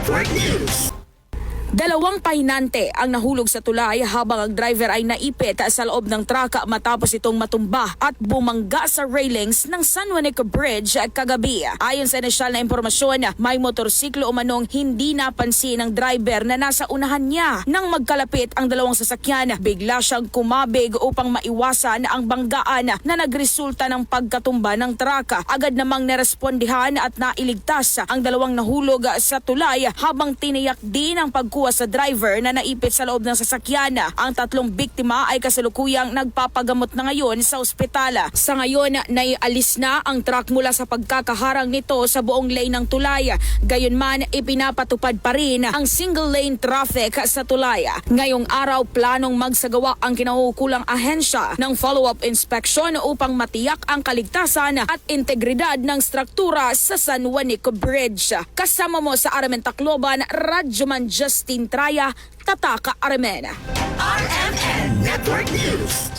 Network News. Dalawang pahinante ang nahulog sa tulay habang ang driver ay naipit sa loob ng truck matapos itong matumba at bumangga sa railings ng San Juanico Bridge kagabi. Ayon sa inisyal na impormasyon, may motorsiklo umanong hindi napansin ng driver na nasa unahan niya. Nang magkalapit ang dalawang sasakyan, bigla siyang kumabig upang maiwasan ang banggaan na nagresulta ng pagkatumba ng truck. Agad namang nerespondihan at nailigtas ang dalawang nahulog sa tulay habang tiniyak din ang pagkuha sa driver na naipit sa loob ng sasakyan. Ang tatlong biktima ay kasalukuyang nagpapagamot na ngayon sa ospital. Sa ngayon, naialis na ang truck mula sa pagkakaharang nito sa buong lane ng tulay. Gayunman, ipinapatupad pa rin ang single lane traffic sa tulay. Ngayong araw, planong magsagawa ang kinaukulang ahensya ng follow-up inspection upang matiyak ang kaligtasan at integridad ng struktura sa San Juanico Bridge. Kasama mo sa Aramen Tacloban, Radyoman Justin Traya, Tataka Aramen. RMN Network News.